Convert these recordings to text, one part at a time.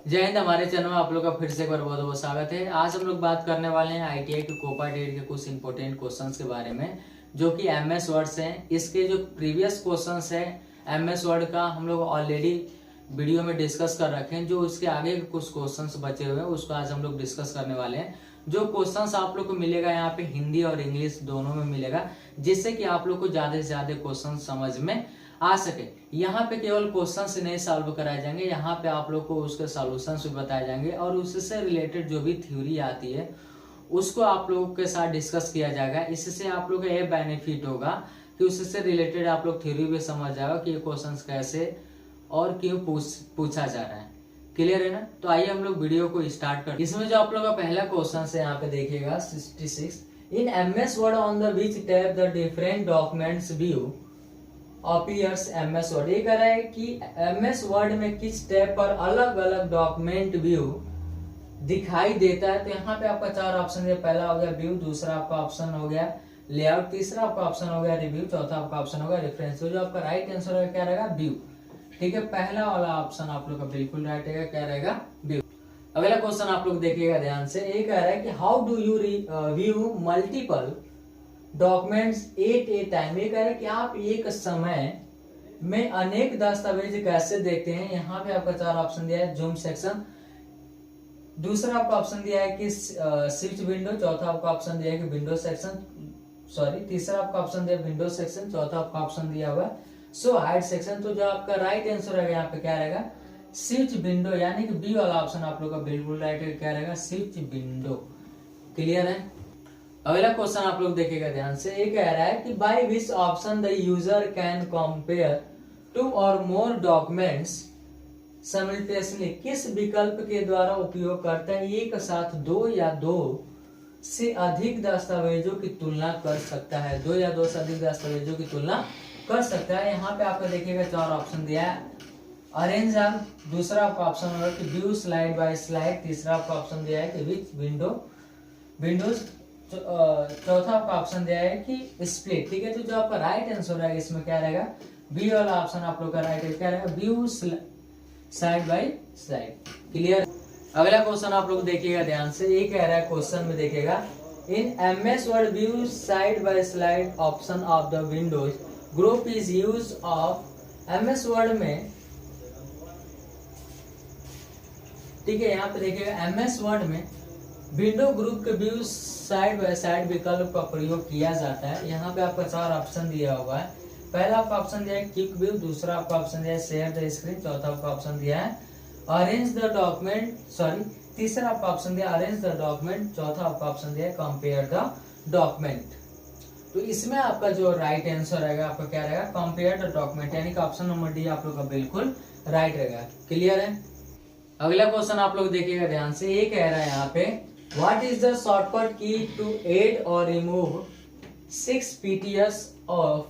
जय हिंद। हमारे चैनल में आप लोग का फिर से एक बार बहुत बहुत स्वागत है। आज हम लोग बात करने वाले हैं आईटीआई के कोपा टेट के कुछ इंपॉर्टेंट क्वेश्चंस के बारे में, जो कि एमएस वर्ड से हैं। इसके जो प्रीवियस क्वेश्चंस है एमएस वर्ड का हम लोग ऑलरेडी वीडियो में डिस्कस कर रखे हैं। जो उसके आगे के कुछ क्वेश्चंस बचे हुए हैं उसको आज हम लोग डिस्कस करने वाले हैं। जो क्वेश्चंस आप लोग को मिलेगा यहाँ पे हिंदी और इंग्लिश दोनों में मिलेगा, जिससे कि आप लोग को ज्यादा से ज्यादा क्वेश्चन समझ में आ सके। यहाँ पे केवल क्वेश्चन से नहीं सॉल्व कराए जाएंगे, यहाँ पे आप लोग को उसके सॉल्यूशंस भी बताए जाएंगे और उससे रिलेटेड जो भी थ्योरी आती है उसको आप लोगों के साथ डिस्कस किया जाएगा। इससे आप लोग का ये बेनिफिट होगा कि उससे रिलेटेड आप लोग थ्योरी भी समझ जाएगा कि ये क्वेश्चन कैसे और क्यों पूछा जा रहा है। क्लियर है ना? तो आइए हम लोग वीडियो को स्टार्ट करते हैं। इसमें जो आप लोग का पहला क्वेश्चन है यहाँ पे देखिएगा 66। In MS word on the which tab the different documents view appears MS word. ये कह रहा है कि एमएस वर्ड में किस टैब पर अलग अलग डॉक्यूमेंट व्यू दिखाई देता है। तो यहाँ पे आपका चार ऑप्शन है। पहला हो गया व्यू, दूसरा आपका ऑप्शन हो गया लेआउट, तीसरा आपका ऑप्शन हो गया रिव्यू, चौथा आपका ऑप्शन हो गया रेफरेंस। तो जो आपका राइट आंसर है क्या रहेगा? व्यू। ठीक है, पहला वाला ऑप्शन आप लोग का बिल्कुल राइट है। क्या रहेगा? व्यू। अगला क्वेश्चन आप लोग देखिएगा ध्यान से। ये कह रहा है कि how do you view multiple documents eight A time. ये कह रहा है कि आप एक समय में अनेक दस्तावेज कैसे देखते हैं। यहाँ पे आपका चार ऑप्शन दिया है जूम सेक्शन, दूसरा आपका ऑप्शन दिया है कि शिफ्ट विंडो, चौथा आपका ऑप्शन दिया है कि विंडो सेक्शन, तीसरा आपका ऑप्शन दिया विंडो सेक्शन, चौथा आपका ऑप्शन दिया हुआ सो हाइड सेक्शन। तो जो आपका राइट आंसर रहेगा यहाँ पे क्या रहेगा? शिफ्ट विंडो, यानी कि बी वाला ऑप्शन आप लोग का बिल्कुल राइट है। क्या रहेगा? Shift window. क्लियर है? अगला क्वेश्चन आप लोग देखिएगा ध्यान से। ये कह रहा है कि by which option the user can compare two और मोर डॉक्यूमेंट्स साइमल्टेनियसली। किस विकल्प के द्वारा उपयोगकर्ता एक साथ दो या दो से अधिक दस्तावेजों की तुलना कर सकता है। दो या दो से अधिक दस्तावेजों की तुलना कर सकता है। यहाँ पे आपको देखिएगा चार ऑप्शन दिया है। अरेंज ऑल, दूसरा आपका ऑप्शन होगा कि व्यू स्लाइड बाय स्लाइड, तीसरा आपका ऑप्शन दिया है कि विच विंडोज, चौथा आपका ऑप्शन दिया है कि स्प्लिट। ठीक है, तो जो आपका राइट आंसर रहेगा इसमें क्या रहेगा? बी वाला ऑप्शन आप लोग का राइट है। क्या रहेगा? View side by side. Clear? अगला क्वेश्चन आप लोग देखिएगा ध्यान से। ये कह रहा है क्वेश्चन में देखिएगा in MS word view side by slide option of the Windows group is use of. MS word में, ठीक है, यहाँ पे देखिएगा एमएस वर्ड में विंडो ग्रुप के व्यू साइड बाय साइड विकल्प का प्रयोग किया जाता है। यहाँ पे आपका चार ऑप्शन दिया हुआ है। पहला आपका ऑप्शन दिया है क्विक व्यू, दूसरा आपका ऑप्शन दिया है शेयर द स्क्रीन, चौथा आपका ऑप्शन दिया है अरेंज द डॉक्यूमेंट, तीसरा आपका ऑप्शन दिया अरेंज द डॉक्यूमेंट, चौथा आपका ऑप्शन दिया है कंपेयर द डॉक्यूमेंट। तो इसमें आपका जो राइट आंसर रहेगा आपका क्या रहेगा? कंपेयर द डॉक्यूमेंट, यानी कि ऑप्शन नंबर डी आप लोग का बिल्कुल राइट रहेगा। क्लियर है? अगला क्वेश्चन आप लोग देखिएगा ध्यान से। ये कह रहा है यहाँ पे what is the shortcut key to add और remove 6 pts of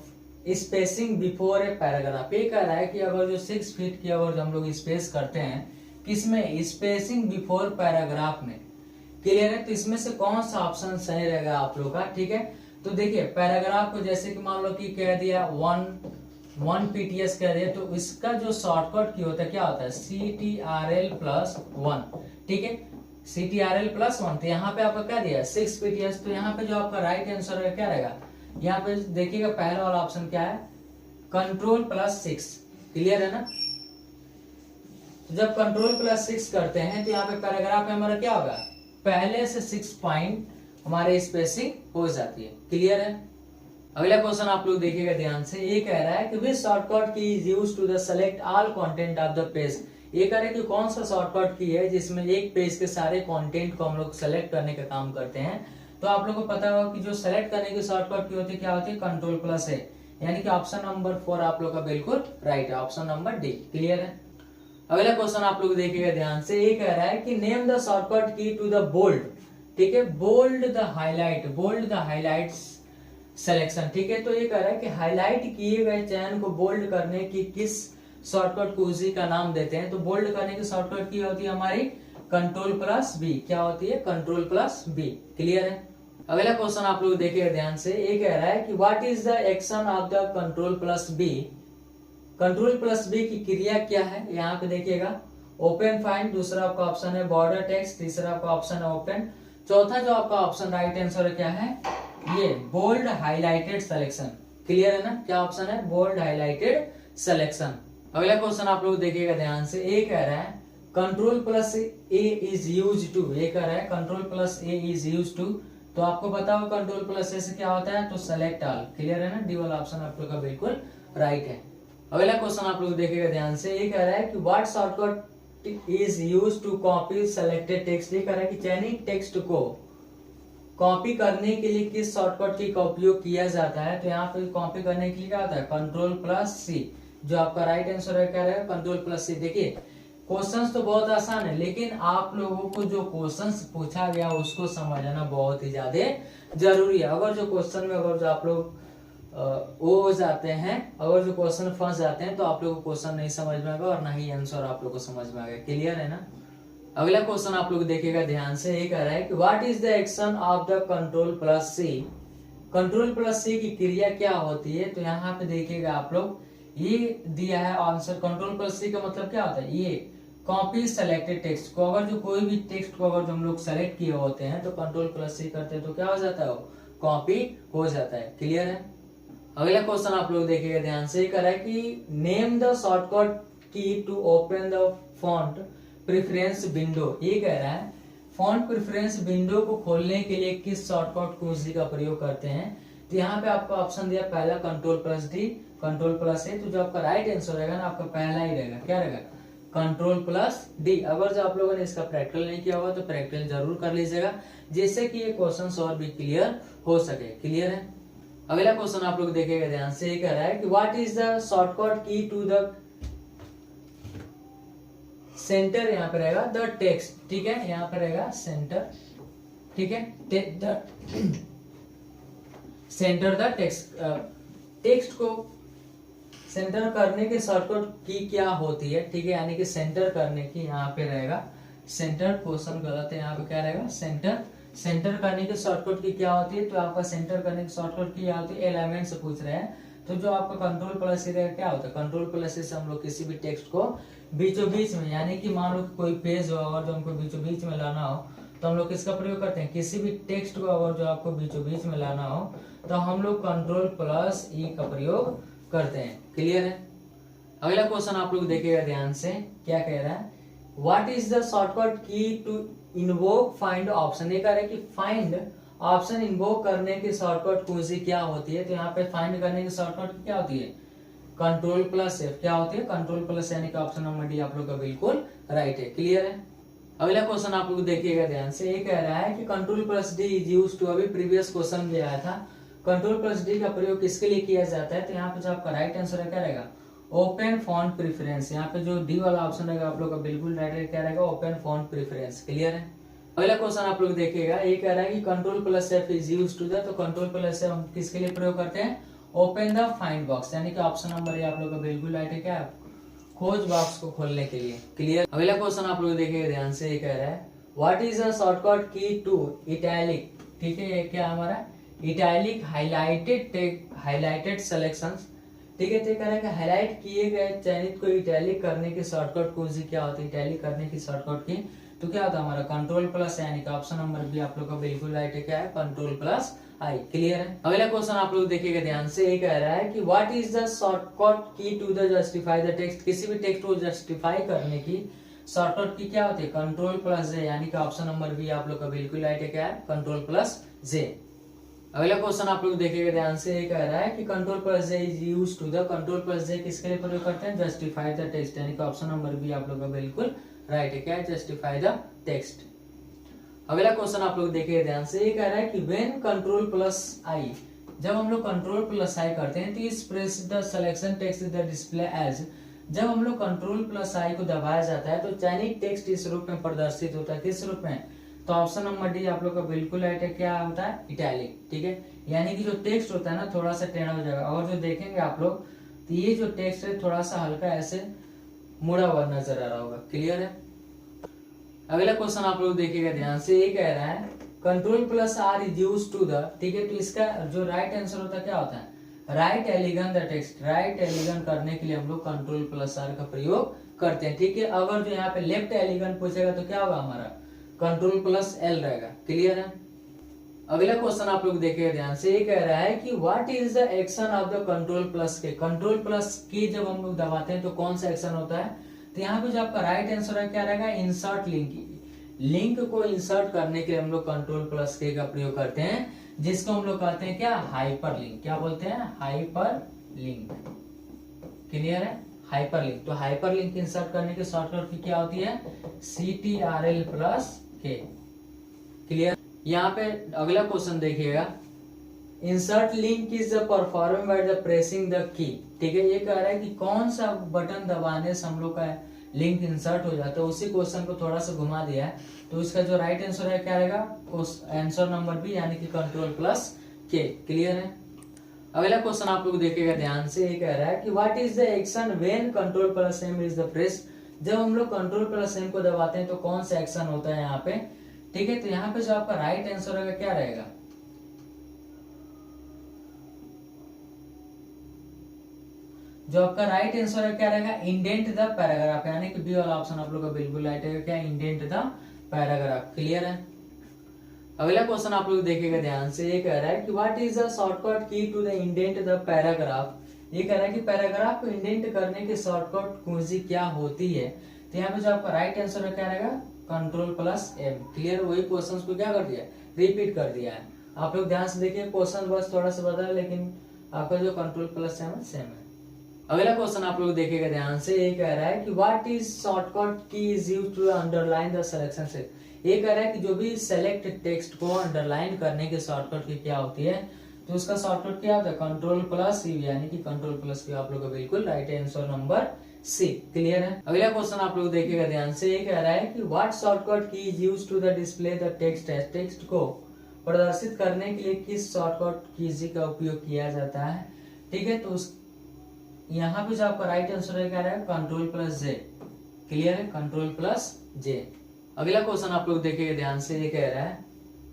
spacing before a paragraph. ये कह रहा है कि अगर जो 6 फीट की अगर हम लोग स्पेस करते हैं किसमें? स्पेसिंग बिफोर पैराग्राफ में। क्लियर है? तो इसमें से कौन सा ऑप्शन सही रहेगा आप लोग का? ठीक है, तो देखिए पैराग्राफ को जैसे कि मान लो कि कह दिया 1 pts कह दिया, तो इसका जो शॉर्टकट की होता है क्या होता है? CTRL+1। ठीक है, CTRL+1। तो यहाँ पे आपका क्या दिया? 6 pts। तो यहाँ पे जो आपका राइट आंसर है क्या रहेगा? यहाँ पे देखिएगा पहला वाला ऑप्शन क्या है? Ctrl+6। क्लियर है ना? तो जब Ctrl+6 करते हैं तो यहाँ पे पैराग्राफ में हमारा क्या होगा? पहले से 6 पॉइंट हमारे स्पेसिंग हो जाती है। क्लियर है? अगला क्वेश्चन आप लोग देखिएगा ध्यान से। ये कह रहा है कि which shortcut key is used to the select all content of the page. ये कह रहा है कि कौन सा शॉर्टकट की है जिसमें एक पेज के सारे कंटेंट को हम लोग सेलेक्ट करने का काम करते हैं। तो आप लोग को पता होगा कि जो सेलेक्ट करने की शॉर्टकट की होती है क्या होती है? Ctrl+A, यानी कि ऑप्शन नंबर 4 आप लोग का बिल्कुल राइट है, ऑप्शन नंबर डी। क्लियर है? अगला क्वेश्चन आप लोग देखिएगा ध्यान से। ये कह रहा है कि name the shortcut key to the bold. ठीक है, बोल्ड द हाईलाइट्स सिलेक्शन। ठीक है, तो ये कह रहा है कि हाईलाइट किए गए चयन को बोल्ड करने की किस शॉर्टकट को उसी का नाम देते हैं। तो बोल्ड करने की शॉर्टकट की होती है हमारी Ctrl+B। क्या होती है? Ctrl+B। क्लियर है? अगला क्वेश्चन आप लोग देखिएगा ध्यान से। ये कह रहा है कि what is the action of the Ctrl+B। Ctrl+B की क्रिया क्या है? यहाँ पे देखिएगा ओपन फाइंड, दूसरा आपका ऑप्शन है बॉर्डर टेक्स्ट, तीसरा आपका ऑप्शन है ओपन, चौथा जो आपका ऑप्शन राइट आंसर है क्या है, ये बोल्ड हाईलाइटेड सिलेक्शन। क्लियर है ना, क्या ऑप्शन है, बोल्ड हाईलाइटेड सिलेक्शन। अगला क्वेश्चन आप लोग देखिएगा ध्यान से, ए कह रहा है control plus A is use to, ये कह रहा है control plus A is use to, तो आपको पता हो कंट्रोल प्लस ए से क्या होता है, तो सेलेक्ट ऑल। क्लियर है ना, डी वाला ऑप्शन आप लोग का बिल्कुल राइट है। अगला क्वेश्चन आप लोग देखिएगा ध्यान से, ये कह रहा है कि what shortcut is use to copy selected text, ये कह रहा है कि चयनित टेक्स्ट को कॉपी करने के लिए किस शॉर्टकट की का उपयोग किया जाता है, तो यहाँ पे कॉपी करने के लिए क्या होता है, कंट्रोल प्लस सी, जो आपका राइट आंसर है कह रहा है कंट्रोल प्लस सी। देखिए क्वेश्चंस तो बहुत आसान है, लेकिन आप लोगों को जो क्वेश्चंस पूछा गया उसको समझना बहुत ही ज्यादा जरूरी है। अगर जो क्वेश्चन में अगर जो आप लोग वो हो जाते हैं, अगर जो क्वेश्चन फंस जाते हैं, तो आप लोग को क्वेश्चन नहीं समझ में आएगा और ना ही आंसर आप लोग को समझ में आएगा। क्लियर है ना। अगला क्वेश्चन आप लोग देखिएगा ध्यान से, ये कह रहा है कि what is the action of the control plus C, control plus C की क्रिया क्या होती है, तो यहाँ पे देखिएगा आप लोग, ये दिया है आंसर, कंट्रोल प्लस सी का मतलब क्या होता है, ये कॉपी सेलेक्टेड टेक्स्ट को, अगर जो कोई भी टेक्स्ट को अगर जो हम लोग सेलेक्ट किए होते हैं तो कंट्रोल प्लस सी करते हैं तो क्या हो जाता है, वो कॉपी हो जाता है। क्लियर है। अगला क्वेश्चन आप लोग देखिएगा ध्यान से, कह रहा है कि name the shortcut key to open the font preference window, ये कह रहा है फॉन्ट प्रेफरेंस विंडो को खोलने के लिए किस शॉर्टकट कुंजी का प्रयोग करते हैं, तो यहाँ पे आपको ऑप्शन दिया पहला control plus D, control plus A, तो जो आपका राइट आंसर रहेगा ना आपका पहला ही रहेगा, क्या रहेगा, कंट्रोल प्लस डी। अगर जो आप लोगों ने इसका प्रैक्टिकल नहीं किया होगा तो प्रैक्टिकल जरूर कर लीजिएगा, जिससे कि ये क्वेश्चन और भी क्लियर हो सके। क्लियर है। अगला क्वेश्चन आप लोग देखिएगा ध्यान से, ये कह रहा है कि what is the shortcut key to the centre, यहाँ पे रहेगा द टेक्स्ट, ठीक है, यहाँ पे रहेगा सेंटर, ठीक है, सेंटर द टेक्स्ट, टेक्स्ट को सेंटर करने के शॉर्टकट की क्या होती है, ठीक है, यानी कि सेंटर करने की यहाँ पे रहेगा सेंटर, क्वेश्चन गलत है, यहाँ पे क्या रहेगा सेंटर, सेंटर करने के शॉर्टकट की क्या होती है, तो आपका सेंटर करने की शॉर्टकट की क्या होती है, एलिमेंट से पूछ रहे हैं, तो जो आपका कंट्रोल प्लस से क्या होता है, कंट्रोल प्लस से हम लोग किसी भी टेक्स्ट को बीचों बीच में, यानी कि मान लो कोई पेज हो और जो हमको बीचों बीच में लाना हो तो हम लोग किसका प्रयोग करते हैं, किसी भी टेक्स्ट को अगर जो आपको बीचों बीच में लाना हो तो हम लोग कंट्रोल प्लस ई का प्रयोग करते हैं। क्लियर है। अगला क्वेश्चन आप लोग देखिएगा ध्यान से, क्या कह रहा है, what is the shortcut key to invoke find option, ये कह रहा है कि फाइंड ऑप्शन इन्वोक करने की शॉर्टकट कुंजी क्या होती है, तो यहाँ पे फाइंड करने की शॉर्टकट क्या होती है, कंट्रोल प्लस एफ, क्या होती है, कंट्रोल प्लस, यानी कि ऑप्शन नंबर डी आप लोग का बिल्कुल राइट है। क्लियर है। अगला क्वेश्चन आप लोग देखिएगा ध्यान से, ये कह रहा है कि control plus D is used to, अभी प्रीवियस क्वेश्चन भी आया था, कंट्रोल प्लस डी का प्रयोग किसके लिए किया जाता है, तो यहाँ पे जो आपका राइट आंसर है क्या रहेगा, ओपन फॉन्ट प्रेफरेंस। यहाँ पे जो डी वाला ऑप्शन रहेगा आप लोग का बिल्कुल राइट है, क्या रहेगा, ओपन फॉन्ट प्रेफरेंस। क्लियर है। अगला क्वेश्चन आप लोग देखिएगा, ये कह रहा है कि control plus F is used to the, तो कंट्रोल प्लस एफ हम किसके लिए प्रयोग करते हैं, ओपन द फाइंड बॉक्स, यानी कि ऑप्शन नंबर ये आप लोग का बिल्कुल राइट है, क्या खोज बॉक्स को खोलने के लिए। क्लियर। अगला क्वेश्चन आप लोग देखिएगा ध्यान से, ये कह रहा है what is the shortcut key to italic, ठीक है, ये क्या हमारा इटैलिक हाईलाइटेड सेलेक्शंस, ठीक है, तो कह रहा है कि हाईलाइट किए गए चयनित को इटैलिक करने की शॉर्टकट कुंजी क्या होती है, इटैलिक करने की शॉर्टकट की, तो क्या होता है हमारा कंट्रोल प्लस, यानी कि ऑप्शन नंबर बी आप लोग का बिल्कुल राइट है, क्या है, कंट्रोल प्लस आई। क्लियर है। अगला क्वेश्चन आप लोग देखिएगा ध्यान से, ये कह रहा है कि what is the shortcut key to the justify the text, किसी भी टेक्स्ट को जस्टिफाई करने की शॉर्टकट की क्या होती है, कंट्रोल प्लस जे, यानी कि ऑप्शन नंबर बी आप लोग का बिल्कुल राइट है, क्या है, कंट्रोल प्लस जे। अगला क्वेश्चन आप लोग देखिएगा ध्यान से, ये कह रहा है कि control plus J is used to the, control plus J किसके लिए प्रयोग करते हैं, जस्टिफाई द टेक्स्ट, यानी कि ऑप्शन नंबर बी आप लोग का बिल्कुल राइट है, क्या है, जस्टिफाई द टेक्स्ट। अगला क्वेश्चन आप लोग देखिए ध्यान से, ये कह रहा है कि व्हेन कंट्रोल प्लस आई, जब हम लोग कंट्रोल प्लस आई करते हैं तो इस press the selection text the display edge, जब हम लोग कंट्रोल प्लस आई को दबाया जाता है तो चयनित टेक्स्ट इस रूप में प्रदर्शित होता है, किस रूप में, तो ऑप्शन नंबर डी आप लोग का बिल्कुल राइट है, क्या होता है, इटैलिक। ठीक है, यानी कि जो टेक्स्ट होता है ना थोड़ा सा टेढ़ा हो जाएगा, और जो देखेंगे आप लोग तो ये जो टेक्स्ट है थोड़ा सा हल्का ऐसे मुड़ा हुआ नजर आ रहा होगा। क्लियर है। अगला क्वेश्चन आप लोग देखिएगा ध्यान से, ये कह रहा है control plus R is use to the, ठीक है, तो इसका जो राइट आंसर होता है क्या होता है, right align the text, right एलिगन करने के लिए हम लोग कंट्रोल प्लस आर का प्रयोग करते हैं। ठीक है, अगर जो यहाँ पे लेफ्ट एलिगन पूछेगा तो क्या होगा हमारा Ctrl+L रहेगा। क्लियर है। अगला क्वेश्चन आप लोग देखिए ध्यान से, ये कह रहा है कि what is the action of the Ctrl+K। Ctrl+K जब हम लोग दबाते हैं तो कौन सा एक्शन होता है, तो यहाँ पे जो आपका राइट आंसर है क्या रहेगा, इंसर्ट लिंक। लिंक को इंसर्ट करने के लिए हम लोग Ctrl+K का प्रयोग करते हैं, जिसको हम लोग कहते हैं क्या, हाइपर लिंक। क्या बोलते हैं, हाइपर लिंक। क्लियर है, हाइपर लिंक। तो हाइपर लिंक इंसर्ट करने की शॉर्टकट की क्या होती है, Ctrl+K। क्लियर। यहाँ पे अगला क्वेश्चन देखिएगा, insert link is perform by the pressing the key. ठीक है, ये कह रहा है कि कौन सा बटन दबाने से हम लोग का लिंक इंसर्ट हो जाता है। उसी क्वेश्चन को थोड़ा सा घुमा दिया है, तो इसका जो राइट आंसर है क्या रहेगा, आंसर नंबर बी यानी कि Ctrl+K। क्लियर है। अगला क्वेश्चन आप लोग देखिएगा ध्यान से, ये कह रहा है कि what is the action when Ctrl+M is the press. जब हम लोग Ctrl+M को दबाते हैं तो कौन सा एक्शन होता है यहाँ पे। ठीक है, तो यहाँ पे जो आपका राइट आंसर रहेगा क्या रहेगा, जो आपका राइट आंसर है क्या रहेगा, इंडेंट द पैराग्राफ, यानी कि बी वाला ऑप्शन आप लोग का बिल्कुल राइट है, क्या, इंडेंट द पैराग्राफ। क्लियर है। अगला क्वेश्चन आप लोग देखिएगा ध्यान से, ये कह रहा है कि what is the shortcut key to the indent the paragraph. ये कह रहा है कि पैराग्राफ को इंडेंट करने की शॉर्टकट कुंजी क्या होती है। तो यहाँ पे जो आपका राइट आंसर है क्या रहेगा, Ctrl+M। क्लियर, वही क्वेश्चन को क्या कर दिया, रिपीट कर दिया है। आप लोग ध्यान से देखिए, क्वेश्चन बस थोड़ा सा बदला है, लेकिन आपका जो Ctrl+M सेम है। अगला क्वेश्चन आप लोग देखिएगा ध्यान से, ये कह रहा है कि what is shortcut key is used to underline the selection set. ये कह रहा है कि जो भी सेलेक्ट टेक्स्ट को अंडरलाइन करने की शॉर्टकट की क्या होती है, तो उसका शॉर्टकट क्या होता है, Ctrl+C, यानी कि Ctrl+C आप लोग का बिल्कुल right answer number C. Clear है। अगला क्वेश्चन आप लोग देखिएगा ध्यान से, ये कह रहा है कि what shortcut key is used to the display the text edge. Text को प्रदर्शित करने के लिए किस शॉर्टकट की का उपयोग किया जाता है। ठीक है, तो उस यहाँ पे जो आपका राइट आंसर है क्या रहेगा, Ctrl+J। क्लियर है, Ctrl+J। अगला क्वेश्चन आप लोग देखिएगा ध्यान से, ये कह रहा है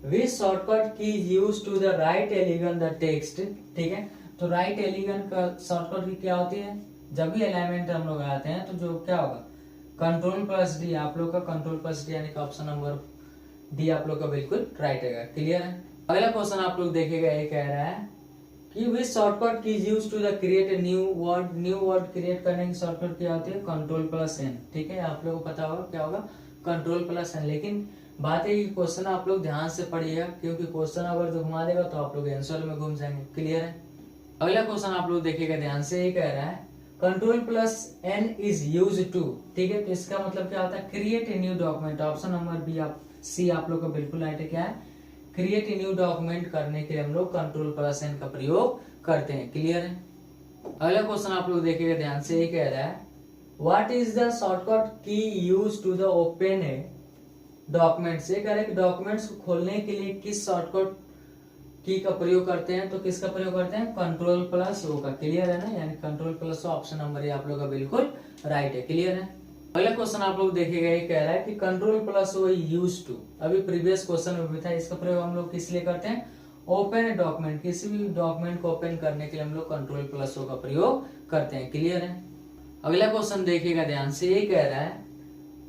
which shortcut key use to the right align the text. ठीक है, तो राइट एलिगन का शॉर्टकट की क्या होती है, जब भी अलाइनमेंट हम लोग आते हैं तो जो क्या होगा, Ctrl+D। आप लोग का Ctrl+D यानी कि ऑप्शन नंबर डी आप लोग का बिल्कुल राइट है। क्लियर है। अगला क्वेश्चन आप लोग देखिएगा, ये कह रहा है कि which shortcut key use to the create a new word. New word create करने की शॉर्टकट क्या होती है, Ctrl+N। ठीक है, आप लोगों को पता होगा क्या होगा, Ctrl+N। लेकिन बात है कि क्वेश्चन आप लोग ध्यान से पढ़िएगा, क्योंकि क्वेश्चन अगर जो घुमा देगा तो आप लोग आंसर में घूम जाएंगे। क्लियर है। अगला क्वेश्चन आप लोग देखिएगा ध्यान से, ये कह रहा है Ctrl+N इज यूज टू। ठीक है, तो इसका मतलब क्या होता है, create a new document. Option number B C आप लोग का बिल्कुल राइट है, क्या है, क्रिएट ए न्यू डॉक्यूमेंट करने के लिए हम लोग Ctrl+N का प्रयोग करते हैं। क्लियर है। अगला क्वेश्चन आप लोग देखिएगा ध्यान से, ये कह रहा है what is the shortcut key use to the open a documents. ये कह रहा है कि डॉक्यूमेंट्स को खोलने के लिए किस शॉर्टकट की का प्रयोग करते हैं, तो किसका प्रयोग करते हैं, Ctrl+O का। क्लियर है ना, यानी Ctrl+O ऑप्शन नंबर ये आप लोग का बिल्कुल राइट है। क्लियर है। अगला क्वेश्चन आप लोग देखिएगा, ये कह रहा है कि Ctrl+O यूज टू, अभी प्रीवियस क्वेश्चन में भी था, इसका प्रयोग हम लोग किस लिए करते हैं, ओपन डॉक्यूमेंट। किसी भी डॉक्यूमेंट को ओपन करने के लिए हम लोग Ctrl+O का प्रयोग करते हैं। क्लियर है। अगला क्वेश्चन देखिएगा ध्यान से, ये कह रहा है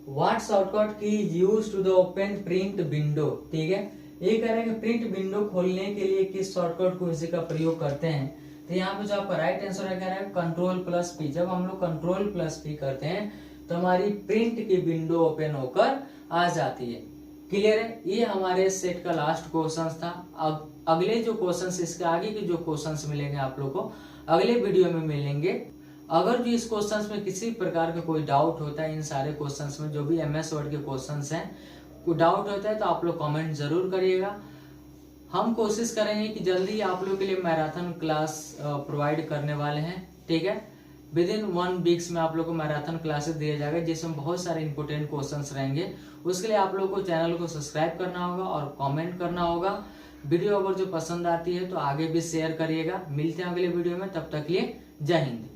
what shortcut key use to the open print window. ठीक है, ये कह रहा है कि प्रिंट विंडो खोलने के लिए किस शॉर्टकट को इसी का प्रयोग करते हैं। तो यहाँ पे जो आपका राइट आंसर है क्या है, Ctrl+P। जब हम लोग Ctrl+P करते हैं तो हमारी प्रिंट की विंडो ओपन होकर आ जाती है। क्लियर है। ये हमारे सेट का लास्ट क्वेश्चन था। अगले जो क्वेश्चन, इसके आगे के जो क्वेश्चन मिलेंगे आप लोग को अगले वीडियो में मिलेंगे। अगर जो इस क्वेश्चन में किसी प्रकार का कोई डाउट होता है, इन सारे क्वेश्चन में जो भी MS वर्ड के क्वेश्चन हैं, कोई डाउट होता है तो आप लोग कमेंट जरूर करिएगा। हम कोशिश करेंगे कि जल्दी आप लोग के लिए मैराथन क्लास प्रोवाइड करने वाले हैं। ठीक है, विद इन 1 वीक्स में आप लोग को मैराथन क्लासेस दिया जाएगा, जिसमें बहुत सारे इंपोर्टेंट क्वेश्चंस रहेंगे। उसके लिए आप लोग को चैनल को सब्सक्राइब करना होगा और कमेंट करना होगा। वीडियो अगर जो पसंद आती है तो आगे भी शेयर करिएगा। मिलते हैं अगले वीडियो में, तब तक के लिए जय हिंद।